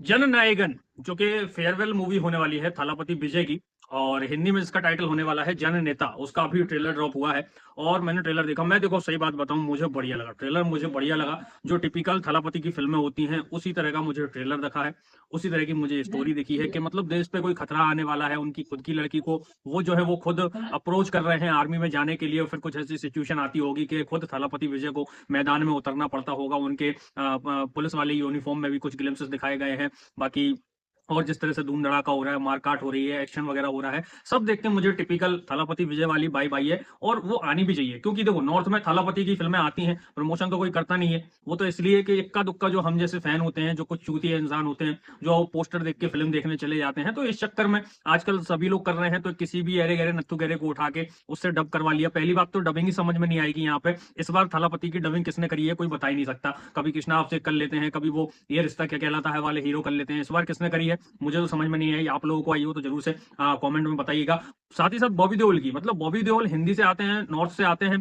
जननायगन जो कि farewell movie होने वाली है थालापति विजय की। और हिंदी में इसका टाइटल होने वाला है जननेता। उसका अभी ट्रेलर ड्रॉप हुआ है और मैंने ट्रेलर देखा। मैं देखो सही बात बताऊं, मुझे बढ़िया लगा ट्रेलर, मुझे बढ़िया लगा। जो टिपिकल थालापति की फिल्में होती हैं उसी तरह का मुझे ट्रेलर दिखा है। उसी तरह की मुझे स्टोरी दिखी है कि मतलब देश पे कोई खतरा आने वाला है, उनकी खुद की लड़की को वो जो है वो खुद अप्रोच कर रहे हैं आर्मी में जाने के लिए। और फिर कुछ ऐसी सिचुएशन आती होगी कि खुद थालापति विजय को मैदान में उतरना पड़ता होगा। उनके पुलिस वाले यूनिफॉर्म में भी कुछ ग्लिम्सेस दिखाए गए हैं। बाकी और जिस तरह से धूम धड़ाका हो रहा है, मारकाट हो रही है, एक्शन वगैरह हो रहा है, सब देख के मुझे टिपिकल थालापति विजय वाली वाइब आई है। और वो आनी भी चाहिए क्योंकि देखो नॉर्थ में थालापति की फिल्में आती हैं, प्रमोशन तो कोई करता नहीं है। वो तो इसलिए कि इक्का दुक्का जो हम जैसे फैन होते हैं, जो कुछ चूतिए इंसान होते हैं, जो पोस्टर देख के फिल्म देखने चले जाते हैं, तो इस चक्कर में आजकल सभी लोग कर रहे हैं। तो किसी भी अरे गहरे नत्थु गहरे को उठा के उससे डब करवा लिया। पहली बात तो डबिंग ही समझ में नहीं आएगी यहाँ पे। इस बार थालापति की डबिंग किसने करी है कोई बता ही नहीं सकता। कभी कृष्णा आपसे कर लेते हैं, कभी वो ये रिश्ता क्या कहलाता है वाले हीरो कर लेते हैं। इस बार किसने करी है मुझे तो समझ में नहीं आई। आप लोगों को आई हो तो जरूर से कमेंट में बताइएगा। साथ ही साथ बॉबी देओल की, मतलब बॉबी देओल हिंदी से आते हैं, नॉर्थ से आते हैं,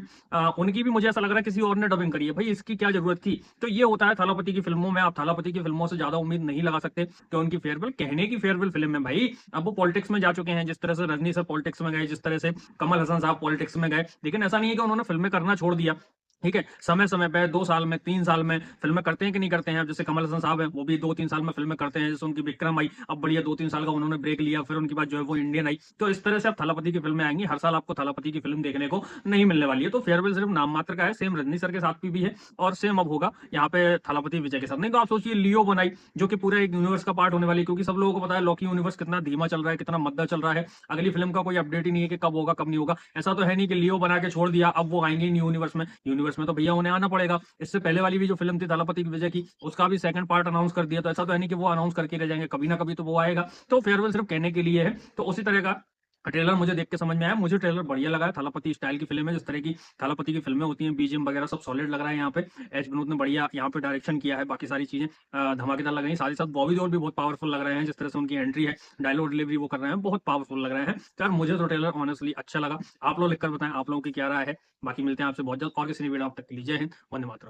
उनकी भी मुझे ऐसा लग रहा है किसी और ने डबिंग करी है। भाई इसकी क्या जरूरत थी। तो ये होता है थालापति की फिल्मों में। आप थालापति की फिल्मों से ज्यादा उम्मीद नहीं लगा सकते कि उनकी फेयरवेल कहने की फेयरवेल फिल्म है। भाई अब वो पॉलिटिक्स में जा चुके हैं, जिस तरह से रजनी सर पॉलिटिक्स में गए, जिस तरह से कमल हसन साहब पॉलिटिक्स में गए। लेकिन ऐसा नहीं है कि उन्होंने फिल्में करना छोड़ दिया। ठीक है, समय समय पे 2 साल में 3 साल में फिल्में करते हैं कि नहीं करते हैं। अब जैसे कमल हसन साहब है, वो भी 2-3 साल में फिल्में करते हैं। जैसे उनकी विक्रम आई, अब बढ़िया 2-3 साल का उन्होंने ब्रेक लिया, फिर उनके बाद जो है वो इंडियन आई। तो इस तरह से अब थालापति की फिल्में आएंगी। हर साल आपको थालापति की फिल्म देखने को नहीं मिलने वाली है। तो फेयरवेल सिर्फ नाम मात्र का है। सेम रजनी सर के साथ भी है और सेम अब होगा यहाँ पे थालापति विजय के साथ। नहीं तो आप सोचिए लियो बनाई, जो कि पूरा एक यूनिवर्स का पार्ट होने वाली है। क्योंकि सब लोगों को पता है लॉकी यूनिवर्स कितना धीमा चल रहा है, कितना मद्दा चल रहा है। अगली फिल्म का कोई अपडेट ही नहीं है कि कब होगा कब नहीं होगा। ऐसा तो है नहीं कि लियो बना के छोड़ दिया अब वो आएंगे न्यू यूनिवर्स में। यूनिवर्स में तो भैया उन्हें आना पड़ेगा। इससे पहले वाली भी जो फिल्म थी थालापति की विजय की, उसका भी सेकंड पार्ट अनाउंस कर दिया। तो ऐसा तो है नहीं कि वो अनाउंस करके रह जाएंगे, कभी ना कभी तो वो आएगा। तो फेयरवेल सिर्फ कहने के लिए है। तो उसी तरह का ट्रेलर मुझे देख के समझ में आया। मुझे ट्रेलर बढ़िया लगा है। थालापति स्टाइल की फिल्म है, जिस तरह की थालापति की फिल्में होती हैं, बीजीएम वगैरह सब सॉलिड लग रहा है। यहाँ पे एच विनोद ने बढ़िया यहाँ पे डायरेक्शन किया है। बाकी सारी चीजें धमाकेदार लग रही हैं। साथ ही साथ बॉबी देओल भी बहुत पावरफुल लग रहे हैं। जिस तरह से उनकी एंट्री है, डायलॉग डिलीवरी वो कर रहे हैं, बहुत पावरफुल लग रहे हैं। तो यार मुझे तो ट्रेलर ऑनेस्टली अच्छा लगा। आप लोग लिखकर बताएं आप लोगों की क्या राय है। बाकी मिलते हैं आपसे बहुत जल्द और किसी वीडियो। आप तक के लिए जय हिंद, वंदे मातरम।